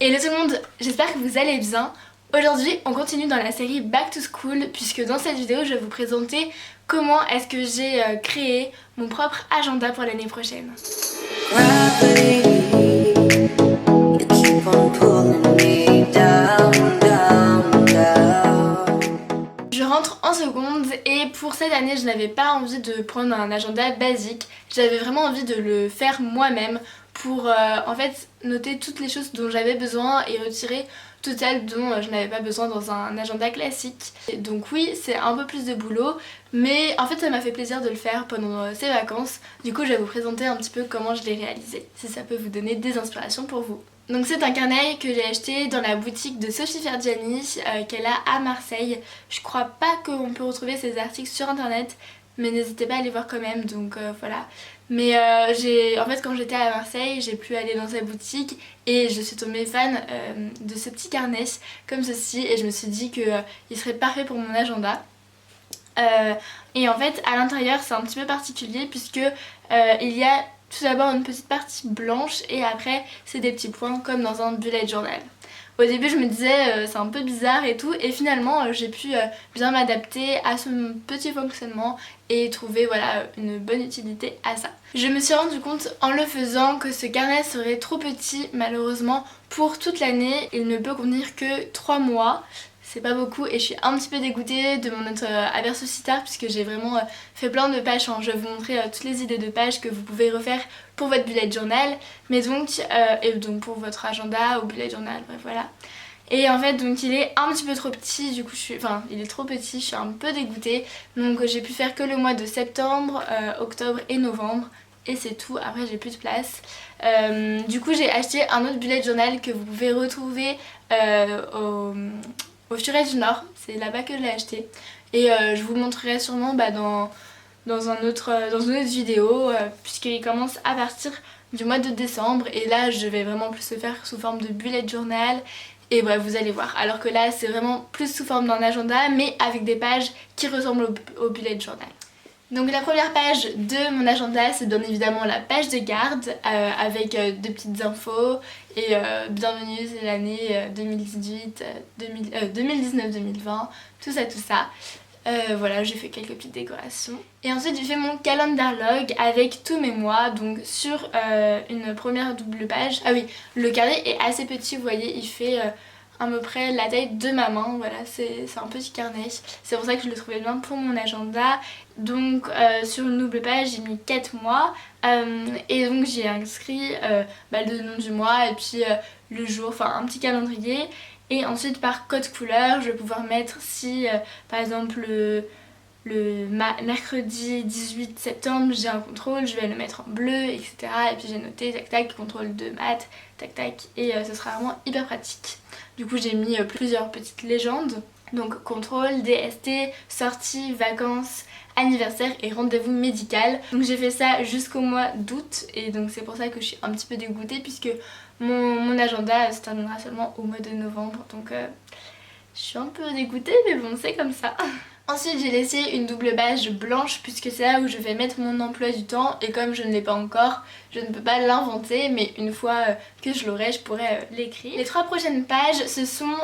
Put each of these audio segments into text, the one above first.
Hello tout le monde, j'espère que vous allez bien. Aujourd'hui on continue dans la série Back to School puisque dans cette vidéo je vais vous présenter comment est-ce que j'ai créé mon propre agenda pour l'année prochaine. Je rentre en seconde et pour cette année je n'avais pas envie de prendre un agenda basique, j'avais vraiment envie de le faire moi-même pour en fait noter toutes les choses dont j'avais besoin et retirer toutes celles dont je n'avais pas besoin dans un agenda classique. Et donc oui, c'est un peu plus de boulot, mais en fait ça m'a fait plaisir de le faire pendant ces vacances. Du coup je vais vous présenter un petit peu comment je l'ai réalisé, si ça peut vous donner des inspirations pour vous. Donc c'est un carnet que j'ai acheté dans la boutique de Sophie Fergiani qu'elle a à Marseille. Je crois pas qu'on peut retrouver ses articles sur internet, mais n'hésitez pas à aller voir quand même, donc voilà. Mais en fait quand j'étais à Marseille, j'ai pu aller dans sa boutique et je suis tombée fan de ce petit carnet comme ceci et je me suis dit qu'il serait parfait pour mon agenda. Et en fait à l'intérieur c'est un petit peu particulier puisque il y a tout d'abord une petite partie blanche et après c'est des petits points comme dans un bullet journal. Au début je me disais c'est un peu bizarre et tout et finalement j'ai pu bien m'adapter à ce petit fonctionnement et trouver voilà une bonne utilité à ça. Je me suis rendu compte en le faisant que ce carnet serait trop petit malheureusement pour toute l'année. Il ne peut contenir que 3 mois. C'est pas beaucoup et je suis un petit peu dégoûtée de mon autre aperçu-citaire puisque j'ai vraiment fait plein de pages. Je vais vous montrer toutes les idées de pages que vous pouvez refaire pour votre bullet journal, mais donc, et donc pour votre agenda ou bullet journal, bref voilà. Et en fait donc il est un petit peu trop petit, du coup il est trop petit, je suis un peu dégoûtée. Donc j'ai pu faire que le mois de septembre, octobre et novembre. Et c'est tout, après j'ai plus de place. Du coup j'ai acheté un autre bullet journal que vous pouvez retrouver au Furet du Nord, c'est là-bas que je l'ai acheté. Et je vous le montrerai sûrement dans une autre vidéo puisqu'il commence à partir du mois de décembre. Et là je vais vraiment plus le faire sous forme de bullet journal. Et voilà, vous allez voir. Alors que là c'est vraiment plus sous forme d'un agenda mais avec des pages qui ressemblent au bullet journal. Donc la première page de mon agenda c'est bien évidemment la page de garde avec des petites infos et bienvenue c'est l'année 2019-2020, tout ça. Voilà, j'ai fait quelques petites décorations. Et ensuite j'ai fait mon calendar log avec tous mes mois, donc sur une première double page. Ah oui, le carnet est assez petit, vous voyez, il fait à peu près la taille de ma main, voilà, c'est un petit carnet. C'est pour ça que je le trouvais bien pour mon agenda. Donc sur une double page j'ai mis 4 mois et donc j'ai inscrit le nom du mois et puis le jour, enfin un petit calendrier. Et ensuite par code couleur je vais pouvoir mettre si par exemple le mercredi 18 septembre j'ai un contrôle, je vais le mettre en bleu, etc. Et puis j'ai noté tac tac, contrôle de maths, tac tac, et ce sera vraiment hyper pratique. Du coup j'ai mis plusieurs petites légendes, donc contrôle, DST, sortie, vacances, anniversaire et rendez-vous médical. Donc j'ai fait ça jusqu'au mois d'août et donc c'est pour ça que je suis un petit peu dégoûtée puisque mon agenda se terminera seulement au mois de novembre. Donc je suis un peu dégoûtée mais bon c'est comme ça. Ensuite j'ai laissé une double page blanche puisque c'est là où je vais mettre mon emploi du temps et comme je ne l'ai pas encore, je ne peux pas l'inventer mais une fois que je l'aurai je pourrai l'écrire. Les 3 prochaines pages ce sont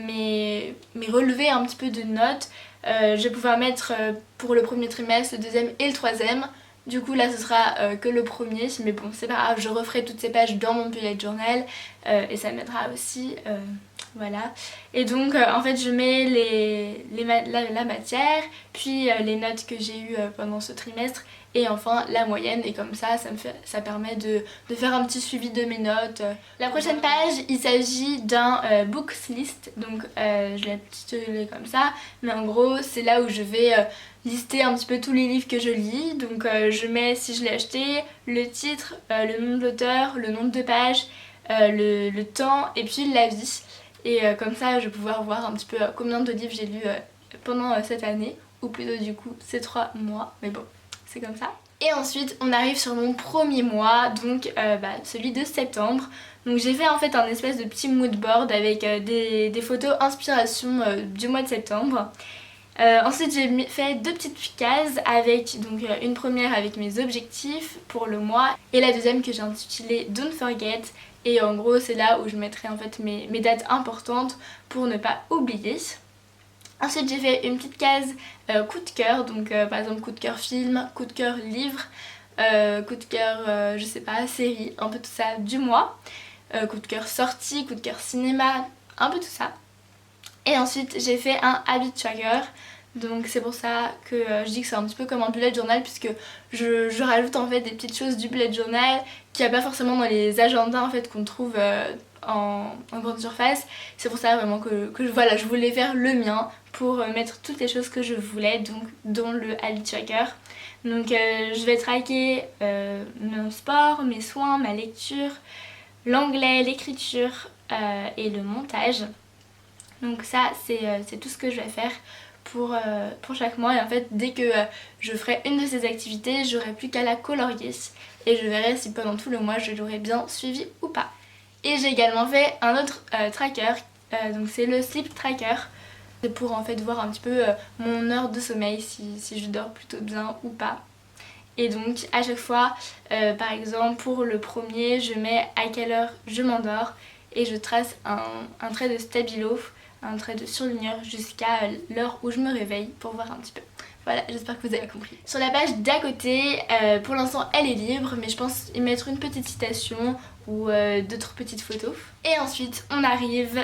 mes relevés un petit peu de notes. Je vais pouvoir mettre pour le premier trimestre, le deuxième et le troisième. Du coup là ce sera que le premier, mais bon c'est pas grave, je referai toutes ces pages dans mon bullet journal et ça m'aidera aussi. Voilà. Et donc en fait je mets la matière, puis les notes que j'ai eues pendant ce trimestre et enfin la moyenne et comme ça permet de faire un petit suivi de mes notes. La prochaine page il s'agit d'un books list, donc je l'ai intitulé comme ça, mais en gros c'est là où je vais lister un petit peu tous les livres que je lis. Donc je mets si je l'ai acheté, le titre, le nom de l'auteur, le nombre de pages, le temps et puis l'avis. Et comme ça je vais pouvoir voir un petit peu combien de livres j'ai lu pendant cette année, ou plutôt du coup ces 3 mois, mais bon c'est comme ça. Et ensuite on arrive sur mon premier mois, donc celui de septembre. Donc j'ai fait en fait un espèce de petit mood board avec des photos inspiration du mois de septembre. Ensuite j'ai fait 2 petites cases avec donc une première avec mes objectifs pour le mois et la deuxième que j'ai intitulée Don't Forget et en gros c'est là où je mettrai en fait mes dates importantes pour ne pas oublier. Ensuite j'ai fait une petite case coup de cœur, donc par exemple coup de cœur film, coup de cœur livre, coup de cœur je sais pas, série, un peu tout ça du mois, coup de cœur sortie, coup de cœur cinéma, un peu tout ça. Et ensuite j'ai fait un habit tracker, donc c'est pour ça que je dis que c'est un petit peu comme un bullet journal, puisque je rajoute en fait des petites choses du bullet journal qu'il n'y a pas forcément dans les agendas en fait qu'on trouve en grande surface. C'est pour ça vraiment que voilà, je voulais faire le mien pour mettre toutes les choses que je voulais, donc dont le habit tracker. Donc je vais traquer mon sport, mes soins, ma lecture, l'anglais, l'écriture et le montage. Donc ça c'est tout ce que je vais faire pour chaque mois, et en fait dès que je ferai une de ces activités, j'aurai plus qu'à la colorier et je verrai si pendant tout le mois je l'aurai bien suivi ou pas. Et j'ai également fait un autre tracker, donc c'est le sleep tracker. C'est pour en fait voir un petit peu mon heure de sommeil, si je dors plutôt bien ou pas. Et donc à chaque fois, par exemple pour le premier, je mets à quelle heure je m'endors et je trace un trait de stabilo, un trait de surligneur jusqu'à l'heure où je me réveille pour voir un petit peu. Voilà, j'espère que vous avez compris. Sur la page d'à côté, pour l'instant elle est libre, mais je pense y mettre une petite citation ou d'autres petites photos. Et ensuite on arrive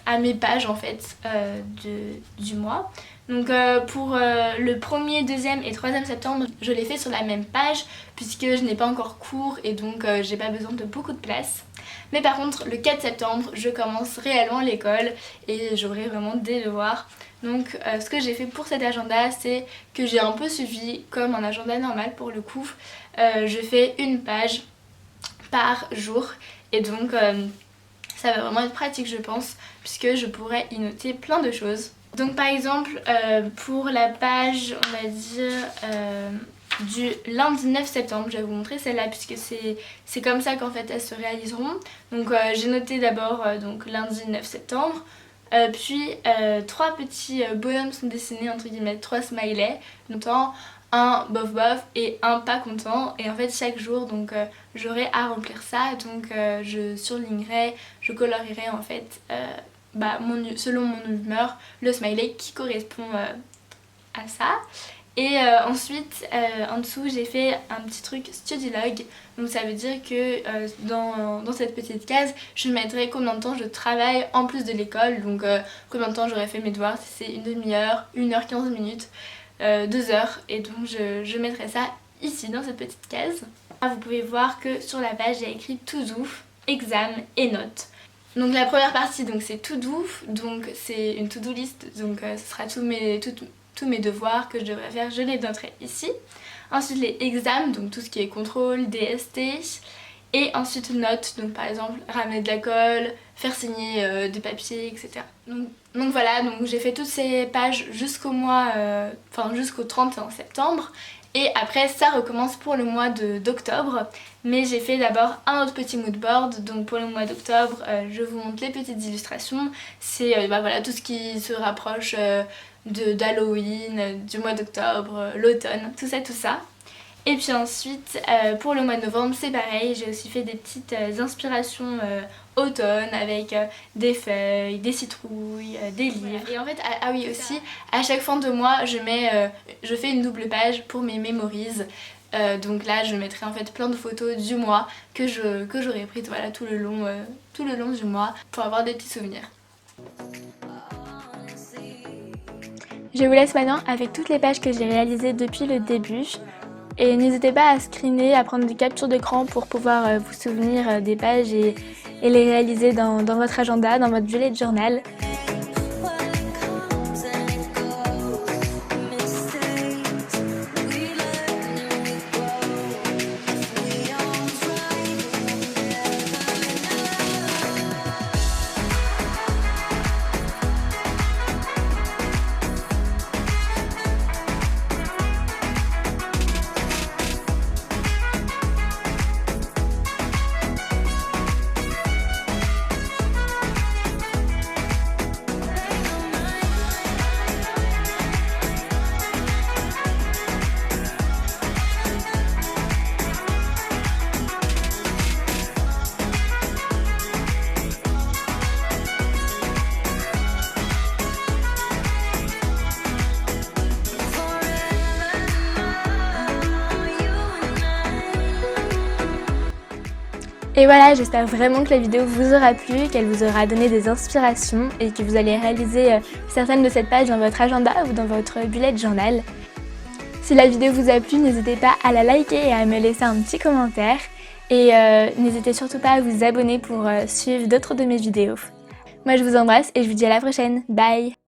à mes pages en fait du mois. Donc pour le 1er, 2e et 3e septembre, je l'ai fait sur la même page puisque je n'ai pas encore cours et donc j'ai pas besoin de beaucoup de place. Mais par contre le 4 septembre je commence réellement l'école et j'aurai vraiment des devoirs. Donc ce que j'ai fait pour cet agenda, c'est que j'ai un peu suivi comme un agenda normal pour le coup. Je fais une page par jour et donc ça va vraiment être pratique je pense, puisque je pourrais y noter plein de choses. Donc par exemple pour la page on va dire du lundi 9 septembre, je vais vous montrer celle-là puisque c'est comme ça qu'en fait elles se réaliseront. Donc j'ai noté d'abord donc lundi 9 septembre, puis 3 petits bonhommes sont dessinés, entre guillemets 3 smileys, notamment un bof bof et un pas content, et en fait chaque jour donc j'aurai à remplir ça, donc je surlignerai, je colorierai en fait selon mon humeur le smiley qui correspond à ça. Et ensuite en dessous j'ai fait un petit truc study log, donc ça veut dire que dans cette petite case je mettrai combien de temps je travaille en plus de l'école, donc combien de temps j'aurais fait mes devoirs, si c'est une demi-heure, 1h15 minutes, 2 heures, et donc je mettrai ça ici dans cette petite case. Vous pouvez voir que sur la page j'ai écrit to do, exam et notes. Donc la première partie donc c'est to do, donc c'est une to do list, donc ce sera tous mes devoirs que je devrais faire, je les noterai ici. Ensuite les examens, donc tout ce qui est contrôle, DST, et ensuite notes, donc par exemple ramener de la colle, faire signer des papiers, etc. Donc voilà, donc j'ai fait toutes ces pages jusqu'au jusqu'au 31 septembre. Et après ça recommence pour le mois d'octobre, mais j'ai fait d'abord un autre petit mood board. Donc pour le mois d'octobre je vous montre les petites illustrations, c'est voilà, tout ce qui se rapproche d'Halloween, du mois d'octobre, l'automne, tout ça. Et puis ensuite pour le mois de novembre c'est pareil, j'ai aussi fait des petites inspirations automne avec des feuilles, des citrouilles, des livres. Et en fait, ah oui aussi, à chaque fin de mois je fais une double page pour mes memories. Donc là je mettrai en fait plein de photos du mois que j'aurais prises voilà, tout le long du mois pour avoir des petits souvenirs. Je vous laisse maintenant avec toutes les pages que j'ai réalisées depuis le début. Et n'hésitez pas à screener, à prendre des captures d'écran pour pouvoir vous souvenir des pages et les réaliser dans votre agenda, dans votre bullet journal. Et voilà, j'espère vraiment que la vidéo vous aura plu, qu'elle vous aura donné des inspirations et que vous allez réaliser certaines de cette page dans votre agenda ou dans votre bullet journal. Si la vidéo vous a plu, n'hésitez pas à la liker et à me laisser un petit commentaire. Et n'hésitez surtout pas à vous abonner pour suivre d'autres de mes vidéos. Moi je vous embrasse et je vous dis à la prochaine. Bye!